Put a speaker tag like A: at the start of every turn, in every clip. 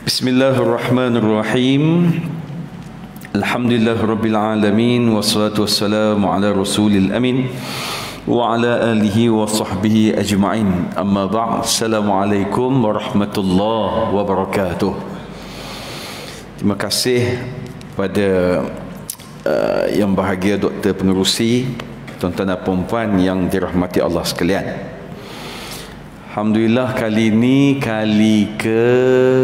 A: Bismillahirrahmanirrahim. Alhamdulillahirabbil alamin wassalatu wassalamu ala rasulil amin wa ala alihi wa sahbihi ajma'in. Amma ba'd. Assalamualaikum warahmatullahi wabarakatuh. Terima kasih pada yang bahagia Dr. Pengerusi, tuan-tuan dan puan-puan yang dirahmati Allah sekalian. Alhamdulillah, kali ini kali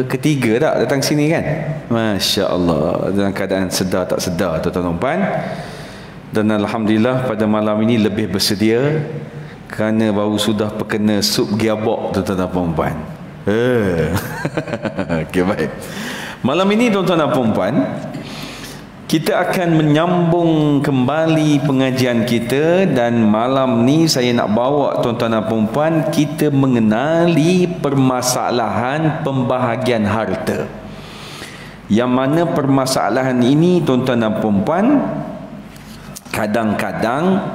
A: ketiga tak datang sini kan? Masya Allah, dalam keadaan sedar tak sedar tuan-tuan dan puan. Dan Alhamdulillah pada malam ini lebih bersedia kerana baru sudah perkena sup giabok tuan-tuan dan puan-puan. Okey, baik. Malam ini tuan-tuan dan puan-puan, kita akan menyambung kembali pengajian kita, dan malam ni saya nak bawa tuan-tuan dan puan-puan kita mengenali permasalahan pembahagian harta. Yang mana permasalahan ini tuan-tuan dan puan-puan, kadang-kadang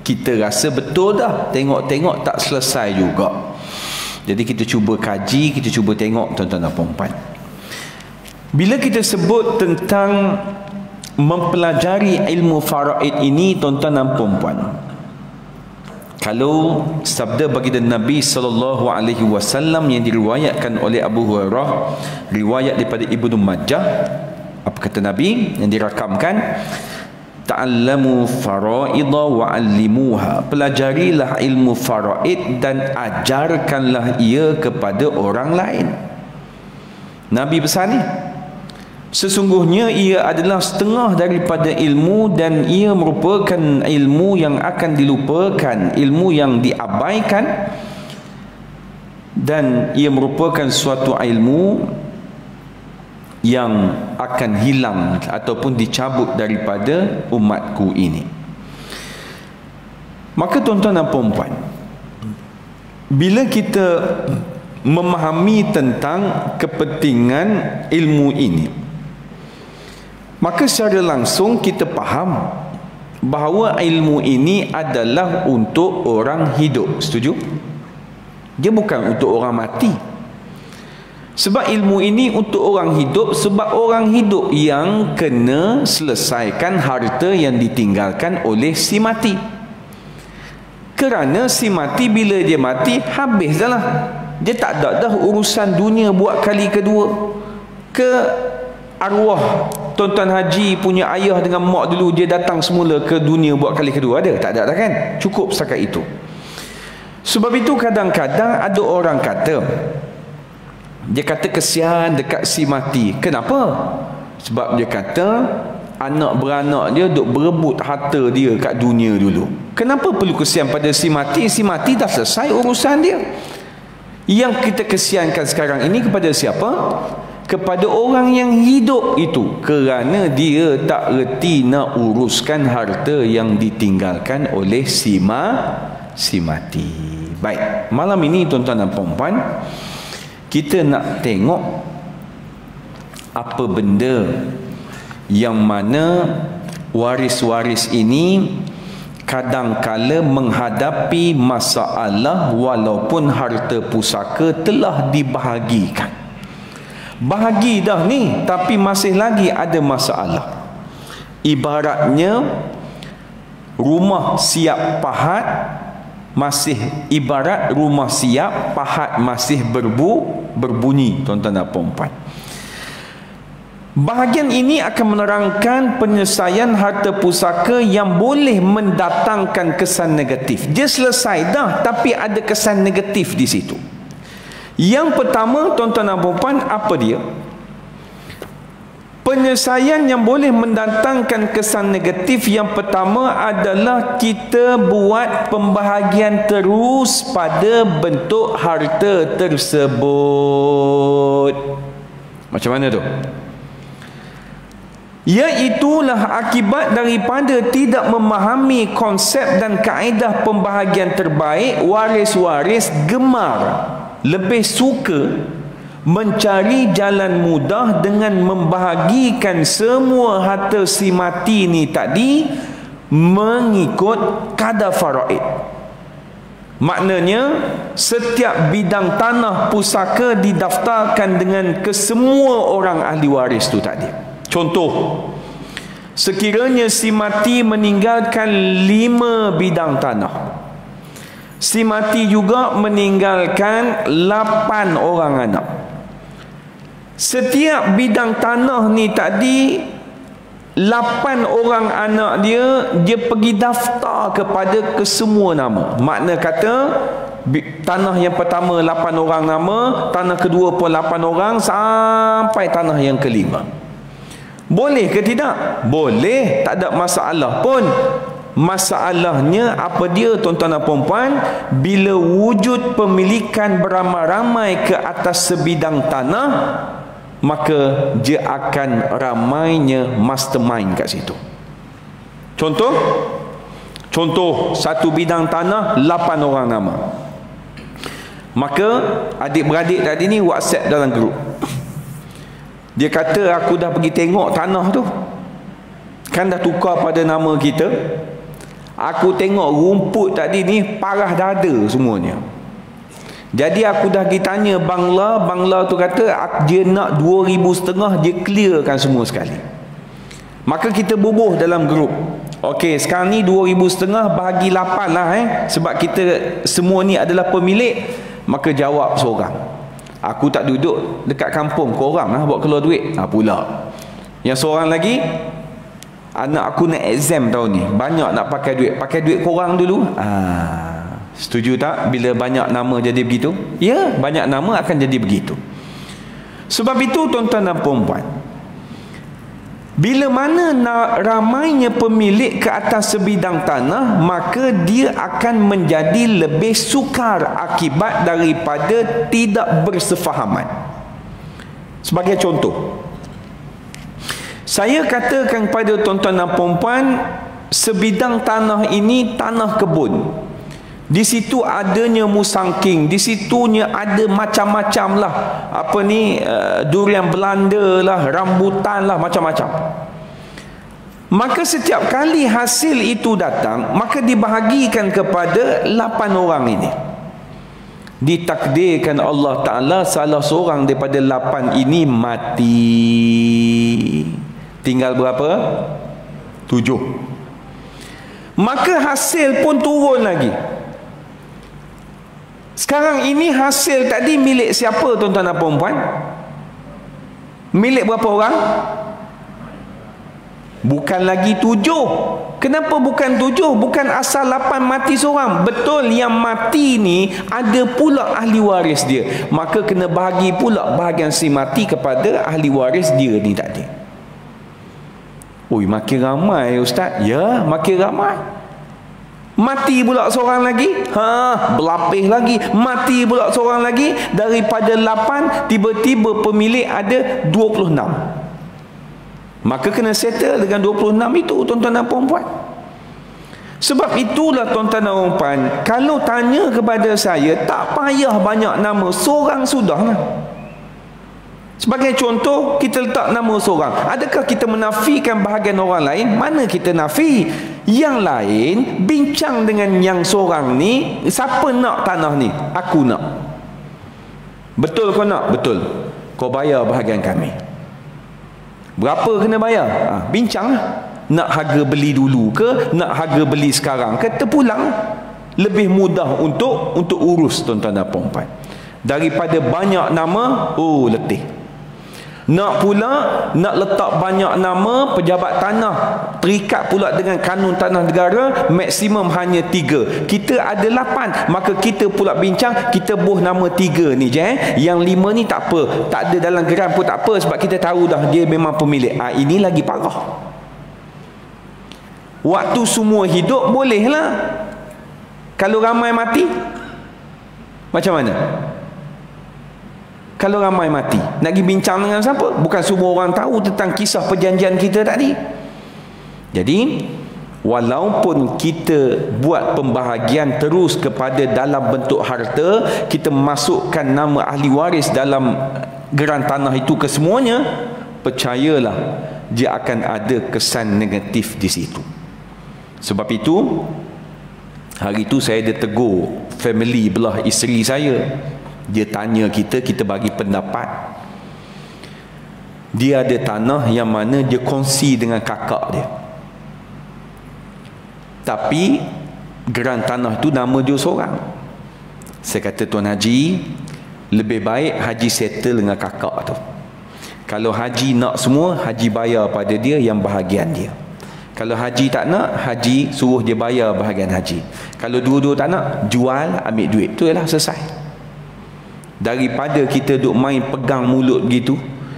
A: kita rasa betul dah, tengok-tengok tak selesai juga. Jadi kita cuba kaji, kita cuba tengok tuan-tuan dan puan-puan. Bila kita sebut tentang mempelajari ilmu faraid ini tuan-tuan dan puan-puan, kalau sabda baginda Nabi SAW yang diriwayatkan oleh Abu Hurairah, riwayat daripada Ibnu Majah, apa kata Nabi yang dirakamkan, ta'allamu faraida wa 'allimuha, pelajarilah ilmu faraid dan ajarkanlah ia kepada orang lain. Nabi pesan ni, sesungguhnya ia adalah setengah daripada ilmu, dan ia merupakan ilmu yang akan dilupakan, ilmu yang diabaikan, dan ia merupakan suatu ilmu yang akan hilang ataupun dicabut daripada umatku ini. Maka tuan-tuan dan puan-puan, bila kita memahami tentang kepentingan ilmu ini, maka secara langsung kita faham bahawa ilmu ini adalah untuk orang hidup. Setuju? Dia bukan untuk orang mati. Sebab ilmu ini untuk orang hidup, sebab orang hidup yang kena selesaikan harta yang ditinggalkan oleh si mati. Kerana si mati bila dia mati, habis dah lah. Dia tak ada dah urusan dunia buat kali kedua. Ke arwah Tuan-Tuan Haji punya ayah dengan mak dulu, dia datang semula ke dunia buat kali kedua? Ada? Tak ada dah kan? Cukup setakat itu. Sebab itu kadang-kadang ada orang kata, dia kata kesian dekat si mati. Kenapa? Sebab dia kata anak beranak dia duk berebut harta dia kat dunia dulu. Kenapa perlu kesian pada si mati? Si mati dah selesai urusan dia. Yang kita kesiankan sekarang ini kepada siapa? Kepada orang yang hidup itu, kerana dia tak reti nak uruskan harta yang ditinggalkan oleh si mati. Baik, malam ini tuan-tuan dan puan-puan, kita nak tengok apa benda yang mana waris-waris ini kadang-kala menghadapi masalah walaupun harta pusaka telah dibahagikan. Bahagi dah ni, tapi masih lagi ada masalah. Ibaratnya rumah siap pahat, masih ibarat rumah siap pahat masih berbunyi tuan-tuan dan puan-puan. Bahagian ini akan menerangkan penyelesaian harta pusaka yang boleh mendatangkan kesan negatif. Dia selesai dah, tapi ada kesan negatif di situ. Yang pertama tuan-tuan dan puan-puan, apa dia? Penyelesaian yang boleh mendatangkan kesan negatif yang pertama adalah kita buat pembahagian terus pada bentuk harta tersebut. Macam mana tu? Iaitulah akibat daripada tidak memahami konsep dan kaedah pembahagian terbaik. Waris-waris gemar, lebih suka mencari jalan mudah dengan membahagikan semua harta si mati ni tadi mengikut kadar faraid. Maknanya setiap bidang tanah pusaka didaftarkan dengan kesemua orang ahli waris tu tadi. Contoh, sekiranya si mati meninggalkan 5 bidang tanah, si mati juga meninggalkan 8 orang anak. Setiap bidang tanah ni tadi 8 orang anak dia pergi daftar kepada kesemua nama. Makna kata tanah yang pertama 8 orang nama, tanah kedua pun 8 orang, sampai tanah yang kelima. Boleh ke tidak? Boleh, tak ada masalah pun. Masalahnya apa dia, tuan-tuan dan puan-puan? Bila wujud pemilikan beramai-ramai ke atas sebidang tanah, maka dia akan ramainya mastermind kat situ. Contoh satu bidang tanah 8 orang nama. Maka adik-beradik tadi ni WhatsApp dalam grup. Dia kata, aku dah pergi tengok tanah tu, kan dah tukar pada nama kita. Aku tengok rumput tadi ni parah dada semuanya. Jadi aku dah pergi tanya Bangla tu kata dia nak 2,500 dia clearkan semua sekali. Maka kita bubuh dalam grup. Okey, sekarang ni 2,500 bahagi 8 lah sebab kita semua ni adalah pemilik. Maka jawab seorang, aku tak duduk dekat kampung, korang lah buat keluar duit. Pula yang seorang lagi, anak aku nak exam tahun ni, banyak nak pakai duit korang dulu. Setuju tak bila banyak nama jadi begitu? Ya, banyak nama akan jadi begitu. Sebab itu tuan-tuan dan puan-puan, bila mana ramainya pemilik ke atas sebidang tanah, maka dia akan menjadi lebih sukar akibat daripada tidak bersefahaman. Sebagai contoh, saya katakan kepada tuan-tuan dan puan-puan, sebidang tanah ini tanah kebun. Di situ adanya musangking, di situnya ada macam-macam lah, durian Belanda lah, rambutan lah, macam-macam. Maka setiap kali hasil itu datang, maka dibahagikan kepada 8 orang ini. Ditakdirkan Allah Ta'ala salah seorang daripada 8 ini mati. Tinggal berapa? 7. Maka hasil pun turun lagi. Sekarang ini hasil tadi milik siapa tuan-tuan dan puan-puan? Milik berapa orang? Bukan lagi 7. Kenapa bukan 7? Bukan asal 8 mati seorang. Betul, yang mati ni ada pula ahli waris dia. Maka kena bahagi pula bahagian si mati kepada ahli waris dia ni tadi. Oi, makin ramai ustaz. Ya, makin ramai. Mati pula seorang lagi, berlapis lagi. Mati pula seorang lagi. Daripada 8, tiba-tiba pemilik ada 26. Maka kena settle dengan 26 itu, tuan-tuan dan puan-puan. Sebab itulah tuan-tuan dan puan-puan, kalau tanya kepada saya, tak payah banyak nama, seorang sudahlah. Sebagai contoh, kita letak nama seorang. Adakah kita menafikan bahagian orang lain? Mana kita nafi? Yang lain bincang dengan yang seorang ni, siapa nak tanah ni? Aku nak. Betul kau nak? Betul. Kau bayar bahagian kami. Berapa kena bayar? Bincang lah. Nak harga beli dulu ke? Nak harga beli sekarang ke? Terpulang. Lebih mudah untuk urus, tuan-tuan dan puan-puan. Daripada banyak nama, letih. Nak pula nak letak banyak nama, pejabat tanah terikat pula dengan kanun tanah negara, maksimum hanya 3. Kita ada 8, maka kita pula bincang, kita buh nama 3 ni je. Yang 5 ni tak apa, tak ada dalam geran pun tak apa, sebab kita tahu dah dia memang pemilik. Ini lagi parah. Waktu semua hidup bolehlah. Kalau ramai mati, macam mana? Kalau ramai mati, nak pergi bincang dengan siapa? Bukan semua orang tahu tentang kisah perjanjian kita tadi. Jadi, walaupun kita buat pembahagian terus kepada dalam bentuk harta, kita masukkan nama ahli waris dalam geran tanah itu ke semuanya, percayalah, dia akan ada kesan negatif di situ. Sebab itu, hari itu saya ditegur family belah isteri saya. Dia tanya kita, kita bagi pendapat. Dia ada tanah yang mana dia kongsi dengan kakak dia, tapi geran tanah tu nama dia seorang. Saya kata, Tuan Haji, lebih baik Haji settle dengan kakak tu. Kalau Haji nak semua, Haji bayar pada dia yang bahagian dia. Kalau Haji tak nak, Haji suruh dia bayar bahagian Haji. Kalau dua-dua tak nak, jual, ambil duit. Tu ialah selesai. Daripada kita duk main pegang mulut gitu,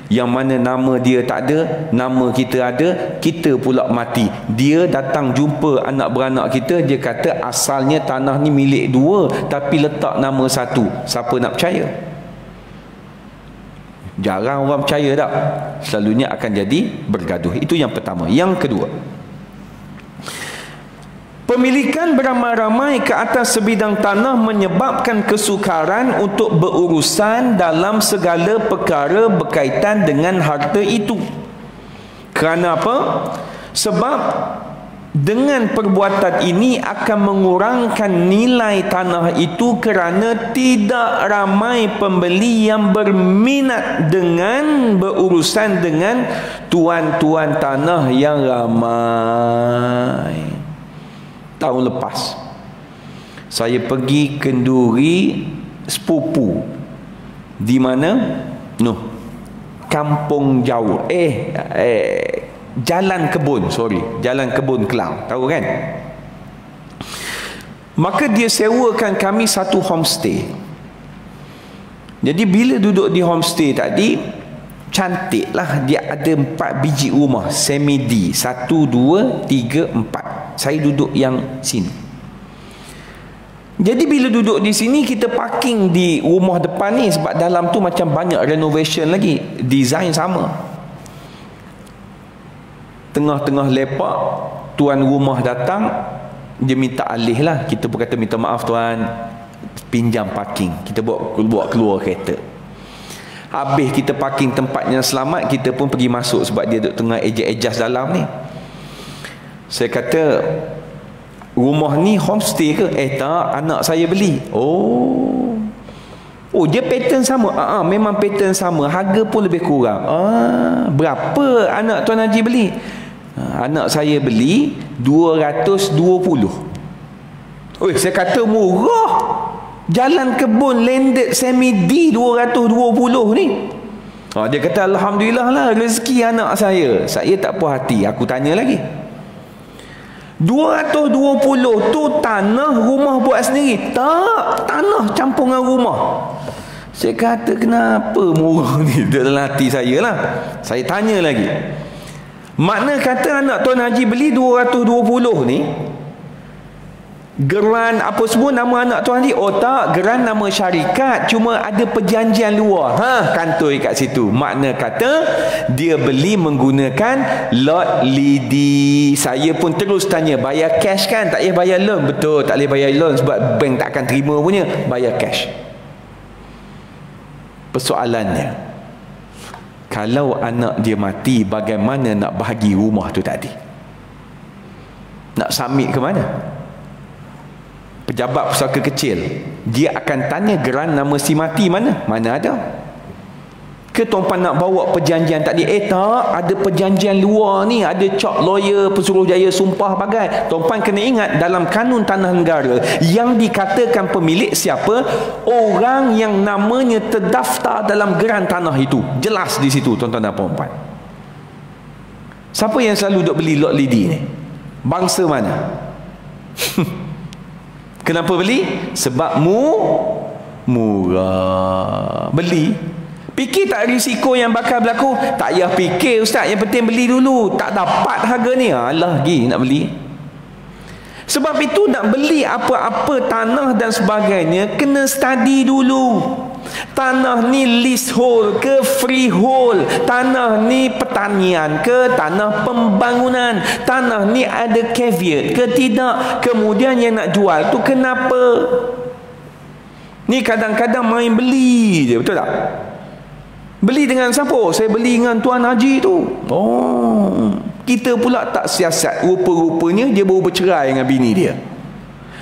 A: yang mana nama dia tak ada, nama kita ada, kita pula mati. Dia datang jumpa anak beranak kita, dia kata asalnya tanah ni milik dua, tapi letak nama satu. Siapa nak percaya? Jarang orang percaya tak? Selalunya akan jadi bergaduh. Itu yang pertama. Yang kedua, pemilikan beramai-ramai ke atas sebidang tanah menyebabkan kesukaran untuk berurusan dalam segala perkara berkaitan dengan harta itu. Kerana apa? Sebab dengan perbuatan ini akan mengurangkan nilai tanah itu, kerana tidak ramai pembeli yang berminat dengan berurusan dengan tuan-tuan tanah yang ramai. Tahun lepas saya pergi kenduri sepupu di mana? Kampung Jauh. Jalan Kebun, Jalan Kebun Kelang. Tahu kan? Maka dia sewakan kami satu homestay. Jadi bila duduk di homestay tadi, cantik lah. Dia ada 4 biji rumah semi D, 1, 2, 3, 4. Saya duduk yang sini. Jadi bila duduk di sini, kita parking di rumah depan ni, sebab dalam tu macam banyak renovation lagi. Design sama. Tengah-tengah lepak, tuan rumah datang, dia minta alih lah. Kita pun kata, minta maaf tuan, pinjam parking. Kita bawa keluar kereta. Habis kita parking tempat yang selamat, kita pun pergi masuk sebab dia duduk tengah adjust dalam ni. Saya kata, rumah ni homestay ke? Tak, anak saya beli. Oh, dia pattern sama. Memang pattern sama, harga pun lebih kurang. Berapa anak Tuan Haji beli? Anak saya beli 220. Saya kata murah. Jalan Kebun landed semi D 220 ni. Dia kata alhamdulillah lah, rezeki anak saya. Saya tak puas hati, aku tanya lagi, 220 tu tanah rumah buat sendiri? Tak, tanah campungan rumah. Saya kata kenapa murah ni? Dalam hati saya lah. Saya tanya lagi, makna kata anak Tuan Haji beli 220 ni, geran apa semua nama anak Tuan Haji? Tak, geran nama syarikat, cuma ada perjanjian luar. Kantoi kat situ. Makna kata dia beli menggunakan lot lidi. Saya pun terus tanya, bayar cash kan? Tak payah bayar loan. Betul, tak boleh bayar loan sebab bank tak akan terima punya. Bayar cash. Persoalannya, kalau anak dia mati, bagaimana nak bahagi rumah tu tadi? Nak submit ke mana? Pejabat pusaka kecil, dia akan tanya geran nama si mati mana? Mana ada? Ke tuan-puan nak bawa perjanjian tadi? Tak, ada perjanjian luar ni, ada cop lawyer, Pesuruhjaya sumpah bagai. Tuan-puan kena ingat, dalam kanun tanah negara, yang dikatakan pemilik siapa? Orang yang namanya terdaftar dalam geran tanah itu. Jelas di situ, tuan-tuan dan puan-puan. Siapa yang selalu duk beli lot lidi ni? Bangsa mana? Kenapa beli? Sebab murah. Beli. Fikir tak risiko yang bakal berlaku? Tak payah fikir ustaz, yang penting beli dulu. Tak dapat harga ni, alah lagi nak beli. Sebab itu nak beli apa-apa tanah dan sebagainya, kena study dulu. Tanah ni leasehold ke freehold? Tanah ni pertanian ke tanah pembangunan? Tanah ni ada caveat ke tidak? Kemudian yang nak jual tu kenapa? Ni kadang-kadang main beli je, betul tak? Beli dengan siapa? Saya beli dengan Tuan Haji tu. Kita pula tak siasat. Rupa-rupanya dia baru bercerai dengan bini dia.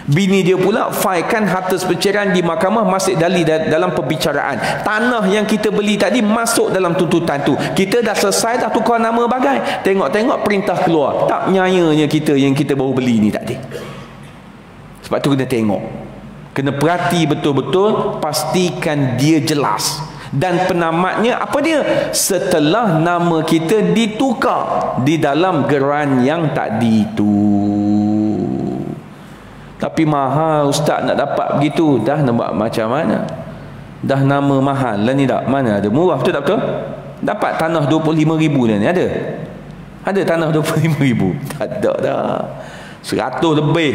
A: Bini dia pula failkan harta perceraian di mahkamah, masih dalam perbicaraan. Tanah yang kita beli tadi masuk dalam tuntutan tu. Kita dah selesai dah tukar nama bagai. Tengok-tengok perintah keluar. Tak nyayanya kita yang kita baru beli ni tadi. Sebab tu kena tengok. Kena perhati betul-betul, pastikan dia jelas. Dan penamatnya apa dia? Setelah nama kita ditukar di dalam geran yang tadi itu. Tapi mahal ustaz nak dapat begitu. Dah nak buat macam mana? Dah nama mahal lah ni tak? Mana ada murah, betul tak betul? Dapat tanah 25,000 dah ni ada? Ada tanah 25,000? Tak ada dah. 100 lebih,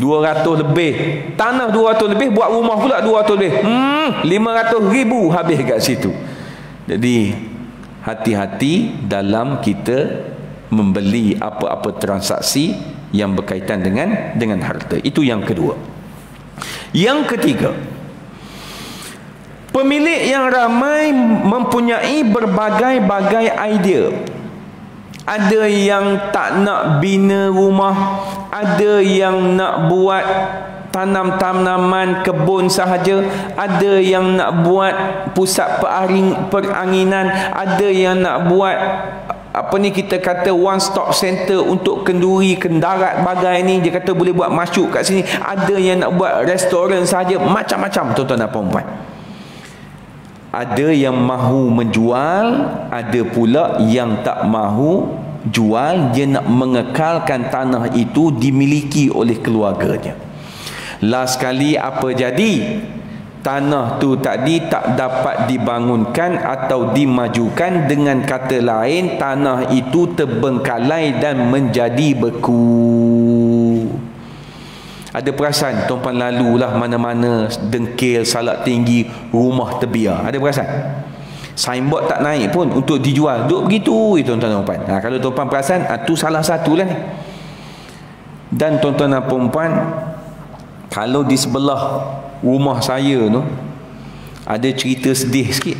A: 200 lebih. Tanah 200 lebih, buat rumah pula 200 lebih. 500,000 habis kat situ. Jadi hati-hati dalam kita membeli apa-apa transaksi yang berkaitan dengan harta. Itu yang kedua. Yang ketiga, pemilik yang ramai mempunyai berbagai-bagai idea. Ada yang tak nak bina rumah, ada yang nak buat tanam tanaman kebun sahaja, ada yang nak buat pusat peranginan, ada yang nak buat apa ni kita kata one stop center untuk kenduri, kendarat bagai ni, dia kata boleh buat masyuk kat sini. Ada yang nak buat restoran sahaja, macam-macam tuan-tuan dan puan-puan. Ada yang mahu menjual, ada pula yang tak mahu jual. Dia nak mengekalkan tanah itu dimiliki oleh keluarganya. Last kali apa jadi? Tanah tu tadi tak dapat dibangunkan atau dimajukan. Dengan kata lain, tanah itu terbengkalai dan menjadi beku. Ada perasan tuan-tuan lalulah mana-mana dengkil, salak tinggi, rumah terbiar. Ada perasan? Signboard tak naik pun untuk dijual. Duk begitu tuan-tuan dan puan. Kalau tuan-tuan perasan, tu salah satu lah ni. Dan tuan-tuan dan puan, kalau di sebelah rumah saya tu ada cerita sedih sikit.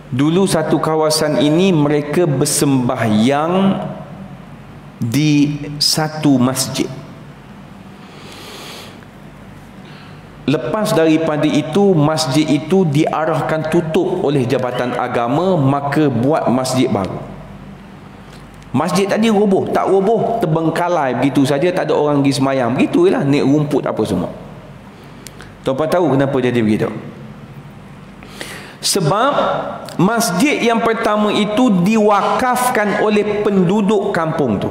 A: Dulu satu kawasan ini mereka bersembahyang di satu masjid. Lepas daripada itu, masjid itu diarahkan tutup oleh Jabatan Agama, maka buat masjid baru. Masjid tadi roboh, tak roboh, terbengkalai begitu saja, tak ada orang pergi semayang. Begitulah, naik rumput apa semua. Tuan-tuan tahu kenapa jadi begitu? Sebab masjid yang pertama itu diwakafkan oleh penduduk kampung tu.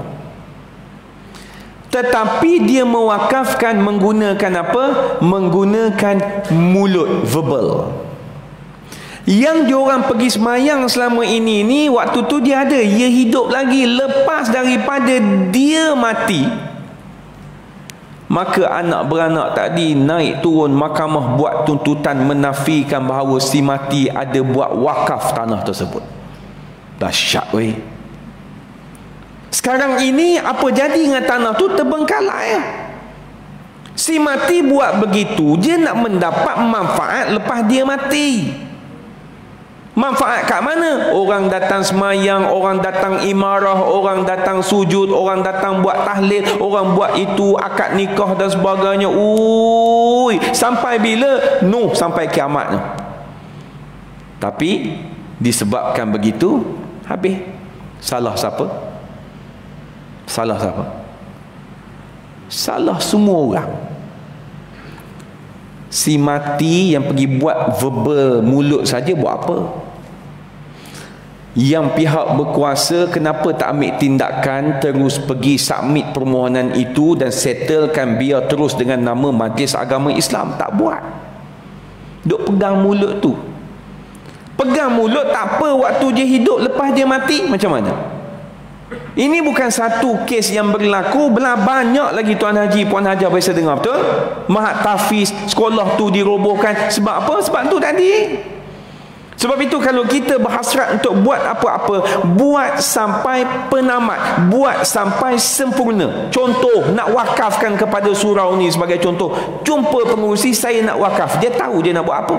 A: Tetapi dia mewakafkan menggunakan apa? Menggunakan mulut, verbal. Yang diorang pergi semayang selama ini ni, waktu tu dia ada, dia hidup lagi. Lepas daripada dia mati, maka anak beranak tadi naik turun mahkamah buat tuntutan menafikan bahawa si mati ada buat wakaf tanah tersebut. Dahsyat weh. Sekarang ini apa jadi dengan tanah tu? Terbengkalai. Si mati buat begitu, dia nak mendapat manfaat lepas dia mati. Manfaat kat mana? Orang datang semayang, orang datang imarah, orang datang sujud, orang datang buat tahlil, orang buat itu, akad nikah dan sebagainya. Ui, sampai bila? Sampai kiamat. Tapi disebabkan begitu, habis. Salah siapa? Salah siapa? Salah semua orang. Si mati yang pergi buat verbal mulut saja, buat apa? Yang pihak berkuasa kenapa tak ambil tindakan, terus pergi submit permohonan itu dan settlekan biar terus dengan nama Majlis Agama Islam? Tak buat. Duk pegang mulut tu. Pegang mulut tak apa waktu dia hidup, lepas dia mati macam mana? Ini bukan satu kes yang berlaku, banyak lagi tuan haji, puan haji biasa dengar, betul? Mahat tahfiz, sekolah tu dirobohkan. Sebab apa? Sebab tu tadi. Sebab itu kalau kita berhasrat untuk buat apa-apa, buat sampai penamat, buat sampai sempurna. Contoh, nak wakafkan kepada surau ni sebagai contoh. Jumpa pengurusi, saya nak wakaf. Dia tahu dia nak buat apa.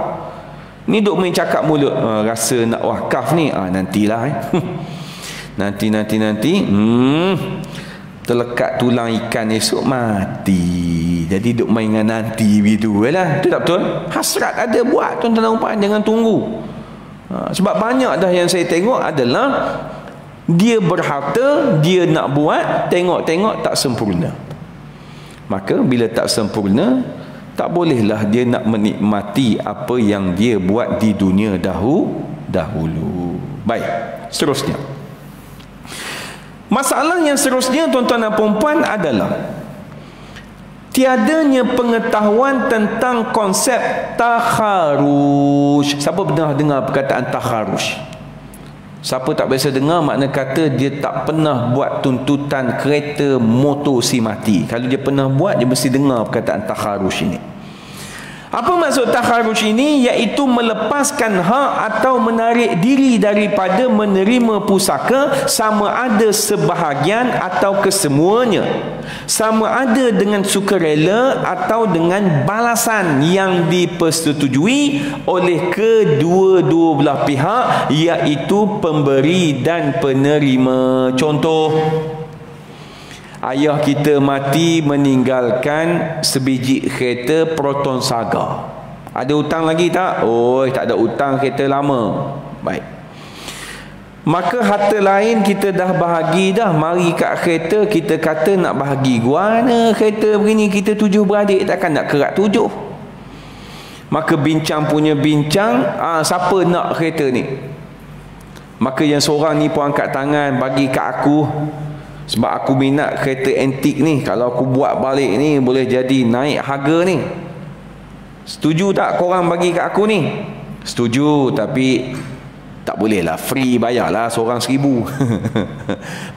A: Ni duk main cakap mulut, rasa nak wakaf ni, nantilah. Nanti. terlekat tulang ikan esok mati. Jadi duk main dengan nanti begitu lah. Betul tak betul? Hasrat ada, buat tuan-tuan dan puan, jangan tunggu. Sebab banyak dah yang saya tengok adalah dia berharta, dia nak buat, tengok-tengok tak sempurna. Maka bila tak sempurna, tak bolehlah dia nak menikmati apa yang dia buat di dunia dahulu. Baik, seterusnya. Masalah yang seterusnya tuan-tuan dan puan-puan adalah tiadanya pengetahuan tentang konsep takharuj. Siapa pernah dengar perkataan takharuj? Siapa tak biasa dengar, makna kata dia tak pernah buat tuntutan kereta motor si mati. Kalau dia pernah buat, dia mesti dengar perkataan takharuj ini. Apa maksud takharuj ini? Iaitu melepaskan hak atau menarik diri daripada menerima pusaka, sama ada sebahagian atau kesemuanya, sama ada dengan sukarela atau dengan balasan yang dipersetujui oleh kedua-dua belah pihak, iaitu pemberi dan penerima. Contoh, ayah kita mati meninggalkan sebiji kereta Proton Saga. Ada hutang lagi tak? Oh, tak ada hutang, kereta lama. Baik. Maka harta lain kita dah bahagi dah. Mari kat kereta kita kata nak bahagi. Guana kereta begini, kita 7 beradik, takkan nak kerak 7. Maka bincang punya bincang, siapa nak kereta ni? Maka yang seorang ni pun angkat tangan, bagi kat aku. Sebab aku minat kereta antik ni. Kalau aku buat balik ni, boleh jadi naik harga ni. Setuju tak korang bagi kat aku ni? Setuju, tapi tak boleh lah, free, bayarlah seorang 1,000.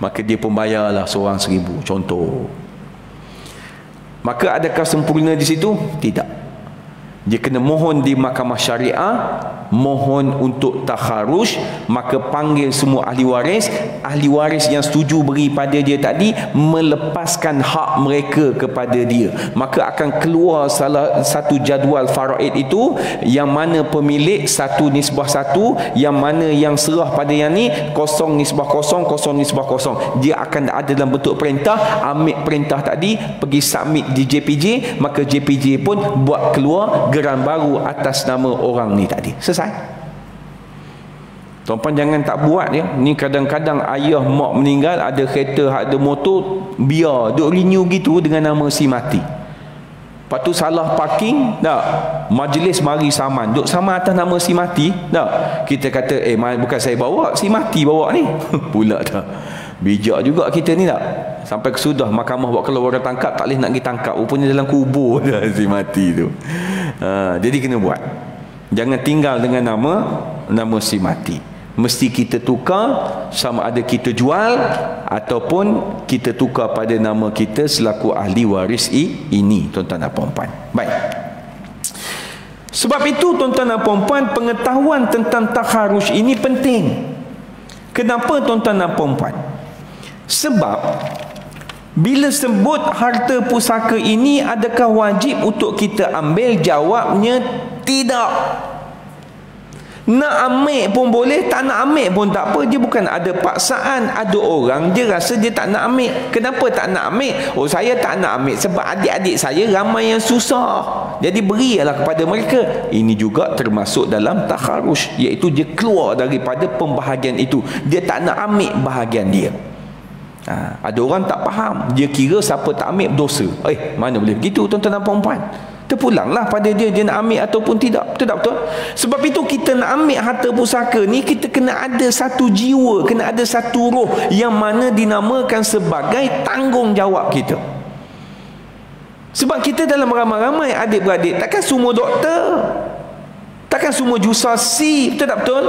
A: Maka dia pun bayarlah seorang 1,000. Contoh. Maka adakah sempurna di situ? Tidak. Dia kena mohon di mahkamah syariah, mohon untuk takharuj, maka panggil semua ahli waris yang setuju beri pada dia tadi, melepaskan hak mereka kepada dia. Maka akan keluar salah satu jadual faraid itu, yang mana pemilik 1:1, yang mana yang serah pada yang ni 0:0, 0:0. Dia akan ada dalam bentuk perintah. Ambil perintah tadi, pergi submit di JPJ, maka JPJ pun buat keluar geran baru atas nama orang ni tadi. Selesai. Tuan-tuan jangan tak buat ya. Ni kadang-kadang ayah mak meninggal, ada kereta, ada motor, biar duk renew gitu dengan nama si mati. Lepas tu salah parking, tak, majlis mari saman, duk sama atas nama si mati, tak, kita kata bukan saya bawa, si mati bawa ni. Pula dah. Bijak juga kita ni tak. Sampai kesudah mahkamah buat keluar orang tangkap, tak boleh nak pergi tangkap, rupanya dalam kubur dah si mati tu. Jadi kena buat. Jangan tinggal dengan nama si mati. Mesti kita tukar, sama ada kita jual ataupun kita tukar pada nama kita selaku ahli waris ini, tuan-tuan dan puan-puan. Baik. Sebab itu tuan-tuan dan puan-puan, pengetahuan tentang takharuj ini penting. Kenapa tuan-tuan dan puan-puan? Sebab bila sebut harta pusaka ini, adakah wajib untuk kita ambil? Jawabnya tidak. Nak ambil pun boleh, tak nak ambil pun tak apa. Dia bukan ada paksaan. Ada orang dia rasa dia tak nak ambil. Kenapa tak nak ambil? Oh, saya tak nak ambil sebab adik-adik saya ramai yang susah, jadi berilah kepada mereka. Ini juga termasuk dalam takharuj, iaitu dia keluar daripada pembahagian itu. Dia tak nak ambil bahagian dia. Ada orang tak faham, dia kira siapa tak ambil dosa. Mana boleh begitu tuan-tuan dan puan-puan. Terpulanglah pada dia nak ambil ataupun tidak. Betul tak betul? Sebab itu kita nak ambil harta pusaka ni, kita kena ada satu jiwa, kena ada satu roh yang mana dinamakan sebagai tanggungjawab kita. Sebab kita dalam ramai-ramai adik-beradik, takkan semua doktor, takkan semua jusasi. Betul tak betul?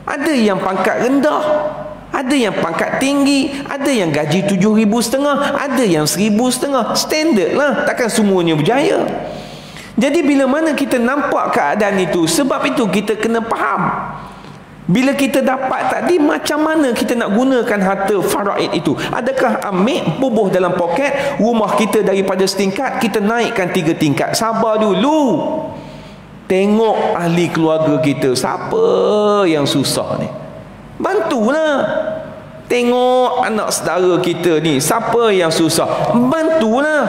A: Ada yang pangkat rendah, ada yang pangkat tinggi, ada yang gaji 7,500, ada yang 1,500. Standard lah, takkan semuanya berjaya. Jadi bila mana kita nampak keadaan itu, sebab itu kita kena faham. Bila kita dapat tadi, macam mana kita nak gunakan harta faraid itu? Adakah ambil, bubuh dalam poket, rumah kita daripada setingkat, kita naikkan 3 tingkat? Sabar dulu. Tengok ahli keluarga kita, siapa yang susah ni, bantulah. Tengok anak saudara kita ni, siapa yang susah, bantulah.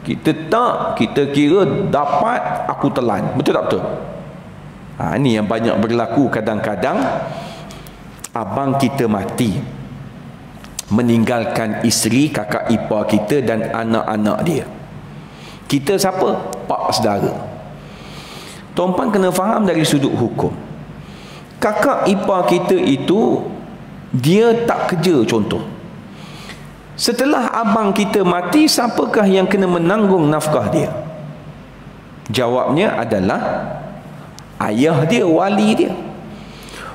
A: Kita tak, kita kira dapat, aku telan. Betul tak betul? Ini yang banyak berlaku. Kadang-kadang abang kita mati, meninggalkan isteri, kakak ipar kita dan anak-anak dia. Kita siapa? Pak saudara. Tuan-tuan kena faham dari sudut hukum. Kakak ipar kita itu, dia tak kerja contoh. Setelah abang kita mati, siapakah yang kena menanggung nafkah dia? Jawabnya adalah ayah dia, wali dia.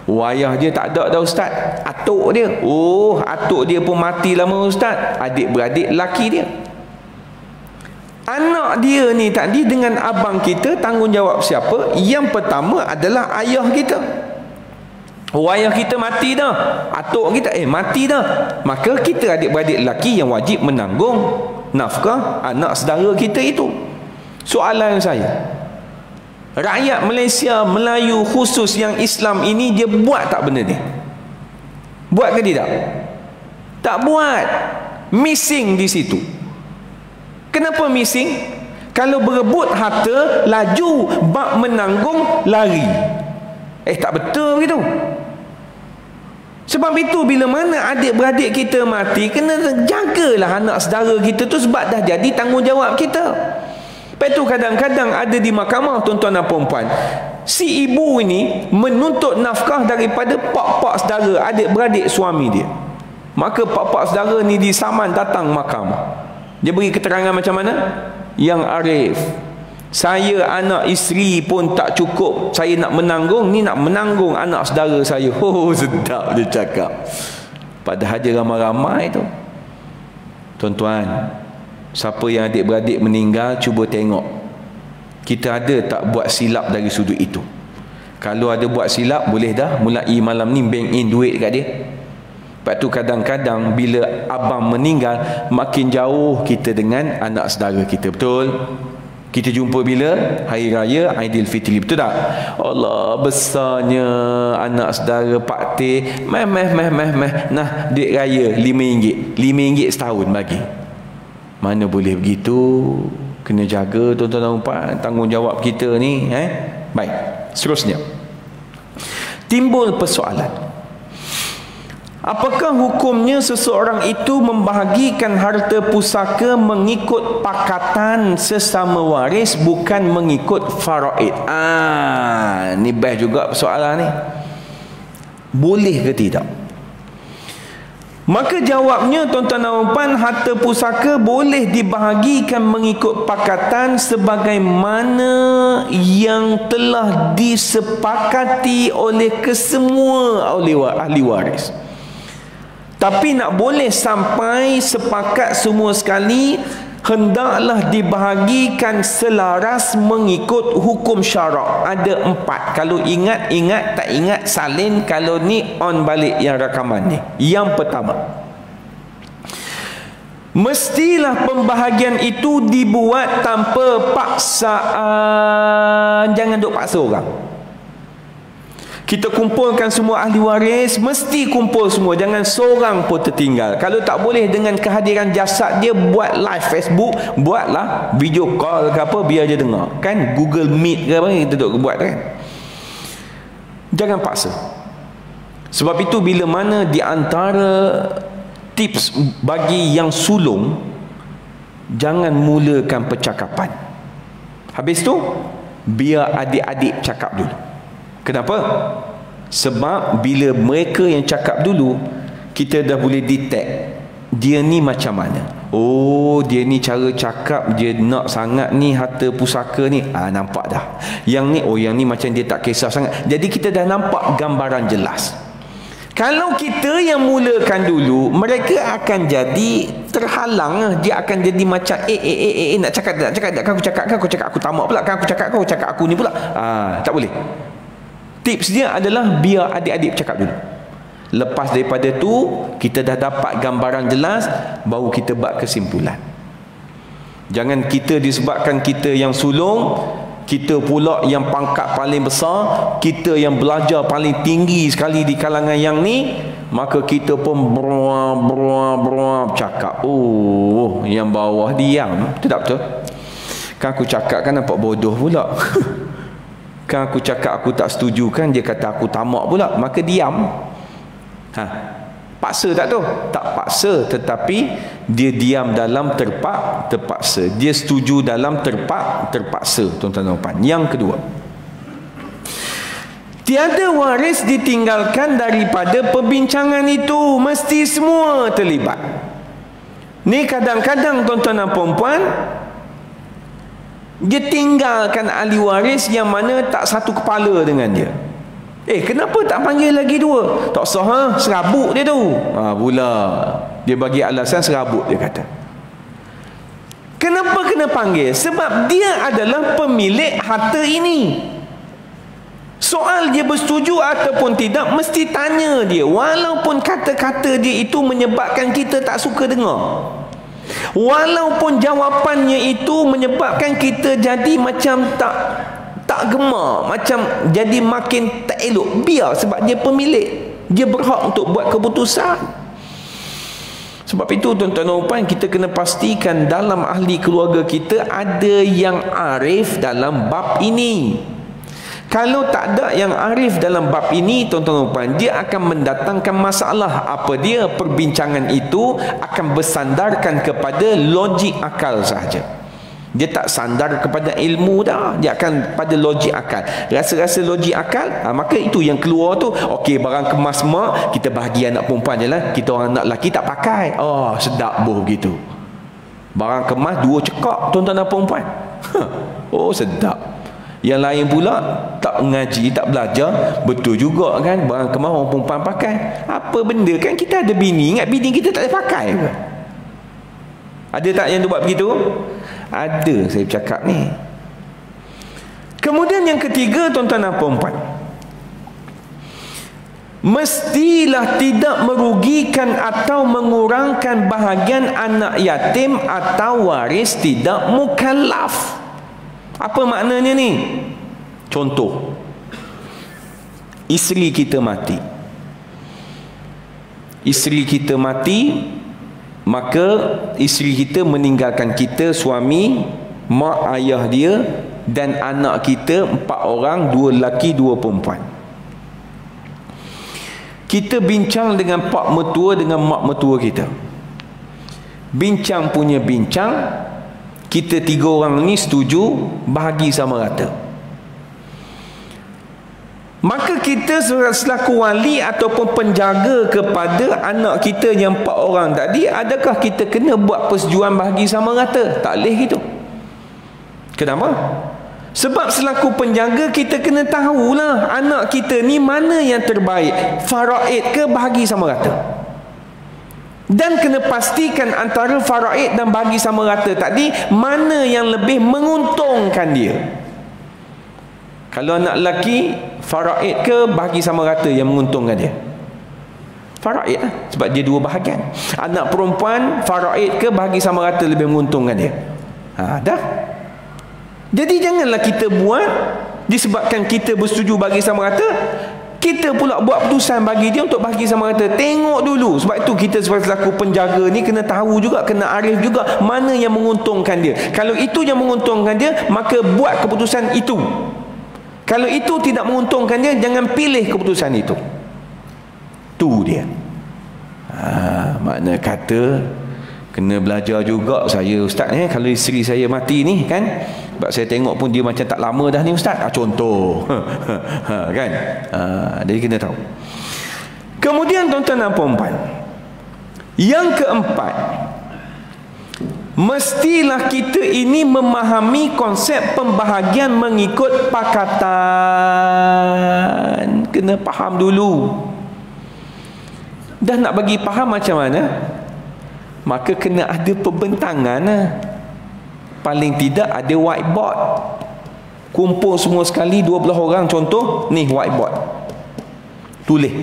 A: Ayah dia tak ada dah ustaz, atuk dia. Oh, atuk dia pun mati lama ustaz. Adik-beradik laki dia. Anak dia ni tadi dengan abang kita, tanggungjawab siapa? Yang pertama adalah ayah kita. Ayah kita mati dah, atuk kita mati dah, maka kita adik-beradik lelaki yang wajib menanggung nafkah anak saudara kita itu. Soalan saya, rakyat Malaysia, Melayu khusus yang Islam ini, dia buat tak benda ni? Buat ke tidak? Tak buat. Missing di situ. Kenapa missing? Kalau berebut harta, laju, bab menanggung, lari. Tak betul begitu. Sebab itu bila mana adik-beradik kita mati, kena jagalah anak saudara kita tu, sebab dah jadi tanggungjawab kita. Lepas tu kadang-kadang ada di mahkamah, tuan-tuan dan puan-puan, si ibu ini menuntut nafkah daripada pak-pak saudara, adik-beradik suami dia. Maka pak-pak saudara ni disaman datang mahkamah. Dia beri keterangan macam mana? Yang Arif, saya anak isteri pun tak cukup, saya nak menanggung, ni nak menanggung anak saudara saya. Oh, sedap dia cakap. Padahal dia ramai-ramai tu. Tuan-tuan, siapa yang adik-beradik meninggal, cuba tengok kita ada tak buat silap dari sudut itu. Kalau ada buat silap, boleh dah mulai malam ni bank in duit dekat dia. Lepas tu kadang-kadang bila abang meninggal, makin jauh kita dengan anak saudara kita. Betul? Kita jumpa bila? Hari Raya Aidilfitri. Betul tak? Allah, besarnya anak saudara Pak Teh, nah duit raya RM5. RM5 setahun bagi. Mana boleh begitu? Kena jaga tuan-tuan dan puan, tanggungjawab kita ni. Baik, seterusnya timbul persoalan. Apakah hukumnya seseorang itu membahagikan harta pusaka mengikut pakatan sesama waris, bukan mengikut faraid? Ni best juga persoalan ni. Boleh ke tidak? Maka jawabnya, tuan-tuan dan puan, harta pusaka boleh dibahagikan mengikut pakatan sebagaimana yang telah disepakati oleh kesemua ahli waris. Tapi nak boleh sampai sepakat semua sekali, hendaklah dibahagikan selaras mengikut hukum syarak. Ada 4. Kalau ingat, tak ingat salin. Kalau ni on balik yang rakaman ni. Yang pertama, mestilah pembahagian itu dibuat tanpa paksaan. Jangan duk paksa orang. Kita kumpulkan semua ahli waris, mesti kumpul semua, jangan seorang pun tertinggal. Kalau tak boleh dengan kehadiran jasad dia, buat live Facebook, buatlah video call ke apa, biar dia dengar. Kan Google Meet ke apa kita duk buat kan. Jangan paksa. Sebab itu bila mana di antara tips bagi yang sulung, jangan mulakan percakapan. Habis tu biar adik-adik cakap dulu. Kenapa? Sebab bila mereka yang cakap dulu, kita dah boleh detect dia ni macam mana. Oh, dia ni cara cakap, dia nak sangat ni harta pusaka ni. Nampak dah. Yang ni, yang ni macam dia tak kisah sangat. Jadi kita dah nampak gambaran jelas. Kalau kita yang mulakan dulu, mereka akan jadi terhalang. Dia akan jadi macam nak cakap aku cakap aku tamak pula, aku cakap aku ni pula. Tak boleh. Tips dia adalah biar adik-adik cakap dulu. Lepas daripada tu, kita dah dapat gambaran jelas, baru kita buat kesimpulan. Jangan kita disebabkan kita yang sulung, kita pula yang pangkat paling besar, kita yang belajar paling tinggi sekali di kalangan yang ni, maka kita pun cakap, oh yang bawah diam. Betul tak betul? Kan aku cakap kan nampak bodoh pula. Kan aku cakap aku tak setuju kan, dia kata aku tamak pula, maka diam. Paksa tak tu? Tak paksa, tetapi dia diam dalam terpaksa. Dia setuju dalam terpaksa, tuan-tuan dan puan. Yang kedua, tiada waris ditinggalkan daripada perbincangan itu, mesti semua terlibat. Ni kadang-kadang tuan-tuan dan puan, dia tinggalkan ahli waris yang mana tak satu kepala dengan dia. Kenapa tak panggil lagi dua? Tak sah, serabut dia tu. Pula dia bagi alasan serabut, dia kata. Kenapa kena panggil? Sebab dia adalah pemilik harta ini. Soal dia bersetuju ataupun tidak, mesti tanya dia. Walaupun kata-kata dia itu menyebabkan kita tak suka dengar, walaupun jawapannya itu menyebabkan kita jadi macam tak gemar, macam jadi makin tak elok, biar, sebab dia pemilik, dia berhak untuk buat keputusan. Sebab itu tuan-tuan dan puan, kita kena pastikan dalam ahli keluarga kita ada yang arif dalam bab ini. Kalau tak ada yang arif dalam bab ini, tuan-tuan dan puan, dia akan mendatangkan masalah. Apa dia? Perbincangan itu akan bersandarkan kepada logik akal sahaja. Dia tak sandar kepada ilmu dah, dia akan pada logik akal. Rasa-rasa logik akal, maka itu yang keluar tu. Okey, barang kemas mak, kita bahagi anak perempuan je lah, kita orang anak lelaki tak pakai. Oh, sedap boh gitu. Barang kemas 2 cekak, tuan-tuan dan perempuan. Oh, sedap. Yang lain pula tak mengaji, tak belajar, betul juga kan, barang kemas orang perempuan pakai. Apa benda kan, kita ada bini, ingat bini kita tak boleh pakai ke? Ada tak yang tu buat begitu? Ada, saya bercakap ni. Kemudian yang ketiga, tuan-tuan dan puan-puan, mestilah tidak merugikan atau mengurangkan bahagian anak yatim atau waris tidak mukallaf. Apa maknanya ni? Contoh, isteri kita mati. Isteri kita mati, maka isteri kita meninggalkan kita, suami, mak ayah dia dan anak kita 4 orang, 2 lelaki 2 perempuan. Kita bincang dengan pak mertua dengan mak mertua kita. Bincang punya bincang, kita 3 orang ni setuju bahagi sama rata. Maka kita selaku wali ataupun penjaga kepada anak kita yang 4 orang tadi, adakah kita kena buat persetujuan bahagi sama rata? Tak boleh gitu. Kenapa? Sebab selaku penjaga kita kena tahulah anak kita ni mana yang terbaik, faraid ke bahagi sama rata. Dan kena pastikan antara faraid dan bahagi sama rata tadi, mana yang lebih menguntungkan dia. Kalau anak lelaki, faraid ke bahagi sama rata yang menguntungkan dia? Faraid lah, sebab dia 2 bahagian. Anak perempuan, faraid ke bahagi sama rata lebih menguntungkan dia? Dah. Jadi janganlah kita buat disebabkan kita bersetuju bagi sama rata, kita pula buat keputusan bagi dia untuk bagi sama rata. Tengok dulu. Sebab itu kita sebagai selaku penjaga ni kena tahu juga, kena arif juga mana yang menguntungkan dia. Kalau itu yang menguntungkan dia, maka buat keputusan itu. Kalau itu tidak menguntungkan dia, jangan pilih keputusan itu. Tu dia. Makna kata kena belajar juga saya, ustaz, kalau isteri saya mati ni kan, sebab saya tengok pun dia macam tak lama dah ni ustaz, contoh. Kan? Jadi kena tahu. Kemudian tuan-tuan dan puan-puan, yang keempat, mestilah kita ini memahami konsep pembahagian mengikut pakatan. Kena faham dulu. Dah nak bagi faham macam mana, maka kena ada pembentangan lah. Paling tidak ada whiteboard. Kumpul semua sekali 12 orang, contoh ni whiteboard, tulis.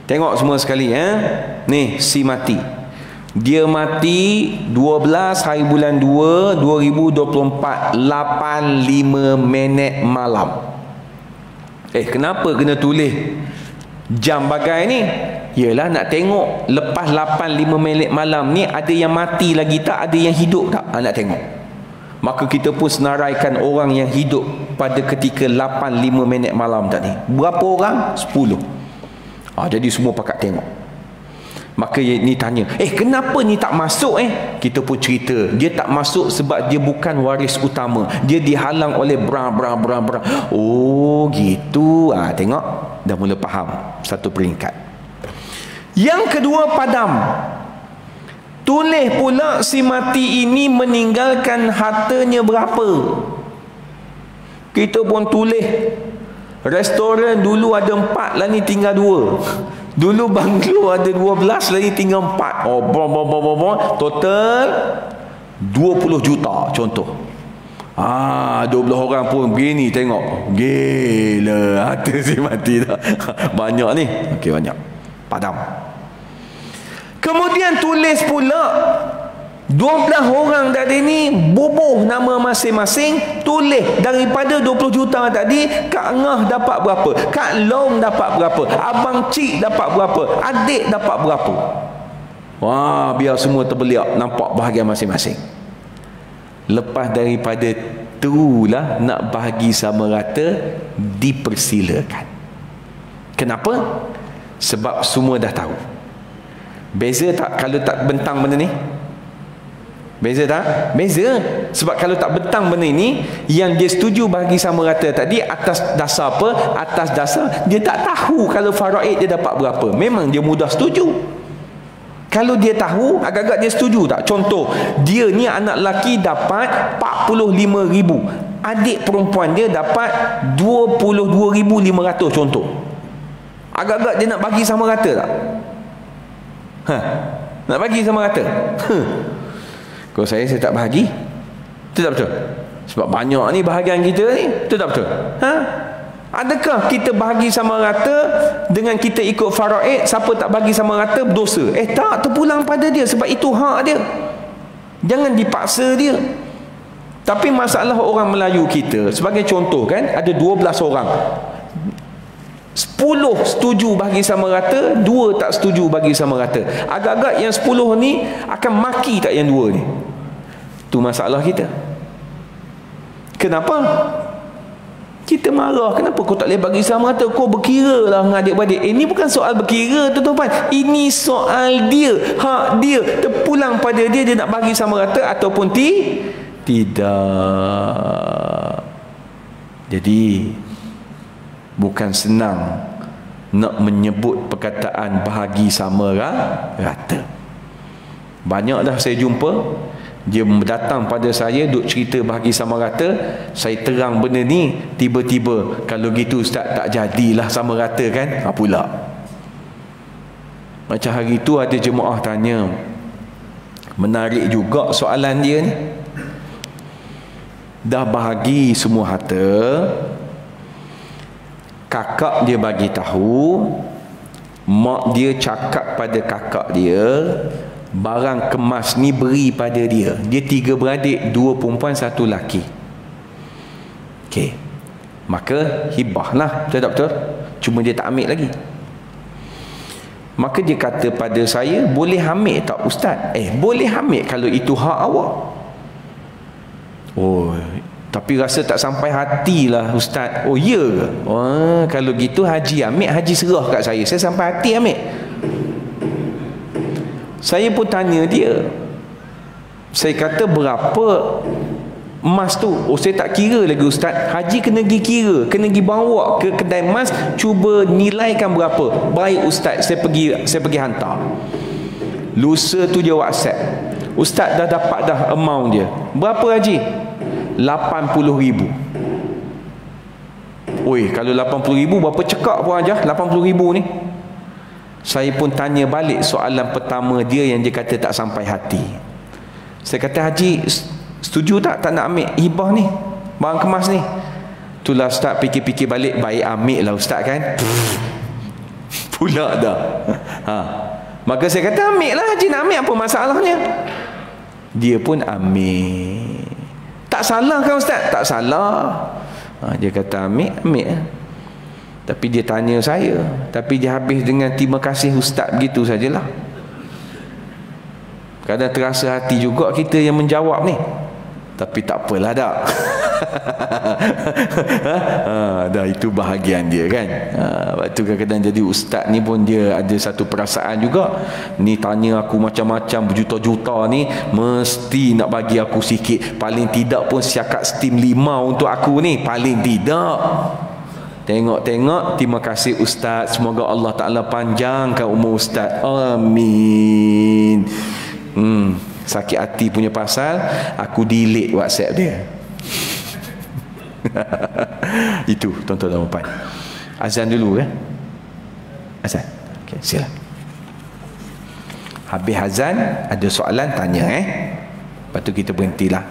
A: Tengok semua sekali, ni si mati. Dia mati 12 hari bulan 2 2024 8:05 malam. Kenapa kena tulis jam bagai ni? Yalah nak tengok lepas 8:05 malam ni ada yang mati lagi tak, ada yang hidup tak, nak tengok. Maka kita pun senaraikan orang yang hidup pada ketika 8:05 malam tadi. Berapa orang? 10. Jadi semua pakat tengok. Maka ni tanya, kenapa ni tak masuk? Kita pun cerita, dia tak masuk sebab dia bukan waris utama. Dia dihalang oleh bra. Oh gitu. Tengok, dah mula faham satu peringkat. Yang kedua, padam. Tulis pula si mati ini meninggalkan hartanya berapa. Kita pun tulis, restoran dulu ada 4, lah ni tinggal 2. Dulu banglo ada 12, lagi tinggal 4. Total 20 juta contoh. 12 orang pun begini tengok. Gila, harta si mati dah. Banyak ni. Okey, banyak. Padam. Kemudian tulis pula 12 orang tadi ni bubuh nama masing-masing. Tulis daripada 20 juta tadi, Kak Ngah dapat berapa, Kak Long dapat berapa, Abang Cik dapat berapa, adik dapat berapa. Biar semua terbeliak, nampak bahagian masing-masing. Lepas daripada itulah nak bahagi sama rata, dipersilakan. Kenapa? Sebab semua dah tahu. Beza tak kalau tak bentang benda ni? Beza tak? Beza. Sebab kalau tak bentang benda ni, yang dia setuju bagi sama rata tadi atas dasar apa? Atas dasar dia tak tahu kalau faraid dia dapat berapa. Memang dia mudah setuju. Kalau dia tahu, agak-agak dia setuju tak? Contoh, dia ni anak lelaki dapat 45,000, adik perempuan dia dapat 22,500 contoh. Agak-agak dia nak bagi sama rata tak? Nak bagi sama rata? Kalau saya tak bahagi, itu tak betul. Sebab banyak ni bahagian kita ni, itu tak betul. Adakah kita bahagi sama rata dengan kita ikut faraid? Siapa tak bagi sama rata berdosa? Tak, terpulang pada dia. Sebab itu hak dia. Jangan dipaksa dia. Tapi masalah orang Melayu kita, sebagai contoh kan, ada 12 orang. 10 setuju bagi sama rata, 2 tak setuju bagi sama rata. Agak-agak yang 10 ni akan maki tak yang 2 ni. Itu masalah kita. Kenapa? Kita marah. Kenapa kau tak boleh bagi sama rata? Kau berkira lah dengan adik-beradik. Ini bukan soal berkira, tuan-tuan. Ini soal dia, hak dia. Terpulang pada dia, dia nak bagi sama rata ataupun tidak. Jadi bukan senang nak menyebut perkataan bahagi sama rata. Banyak dah saya jumpa, dia datang pada saya duk cerita bahagi sama rata. Saya terang benda ni, tiba-tiba kalau gitu ustaz tak jadilah sama rata kan. Pula macam hari tu ada jemaah tanya, menarik juga soalan dia ni. Dah bahagi semua harta, kakak dia bagi tahu, mak dia cakap pada kakak dia, barang kemas ni beri pada dia. Dia 3 beradik, 2 perempuan 1 lelaki. Okey, maka hibah lah, betul tak betul? Cuma dia tak ambil lagi. Maka dia kata pada saya, boleh ambil tak ustaz? Boleh ambil kalau itu hak awak. Tapi rasa tak sampai hati lah ustaz. Ya ke? Kalau gitu haji ambil, haji serah kat saya sampai hati ambil. Saya pun tanya dia, saya kata berapa emas tu? Saya tak kira lagi ustaz. Haji kena pergi kira, kena pergi bawa ke kedai emas, cuba nilaikan berapa. Baik ustaz, saya pergi hantar. Lusa tu dia WhatsApp, ustaz dah dapat dah amount dia. Berapa haji? 80,000. Kalau 80,000 berapa cekak pun aja 80,000 ni. Saya pun tanya balik soalan pertama dia yang dia kata tak sampai hati. Saya kata, haji setuju tak nak ambil hibah ni, barang kemas ni? Itulah ustaz fikir-fikir balik, baik ambil lah ustaz kan. Pula dah. Maka saya kata, ambil lah Haji, nak ambil apa masalahnya? Dia pun ambil. Tak salah kan Ustaz? Tak salah. Dia kata ambil lah. Tapi dia tanya saya, tapi dia habis dengan terima kasih Ustaz, begitu sajalah. Kadang terasa hati juga kita yang menjawab ni, tapi tak apalah dah. Dah, itu bahagian dia kan. Waktu kadang-kadang jadi ustaz ni pun dia ada satu perasaan juga, ni tanya aku macam-macam berjuta-juta ni, mesti nak bagi aku sikit, paling tidak pun siakat steam 5 untuk aku ni, paling tidak. Tengok-tengok, terima kasih Ustaz, semoga Allah Ta'ala panjangkan umur Ustaz, amin. Sakit hati punya pasal, aku delete WhatsApp dia. Itu tuan-tuan dan puan. Azan dulu kan? Azan. Okey, sila. Habis azan, ada soalan tanya Lepas tu kita berhentilah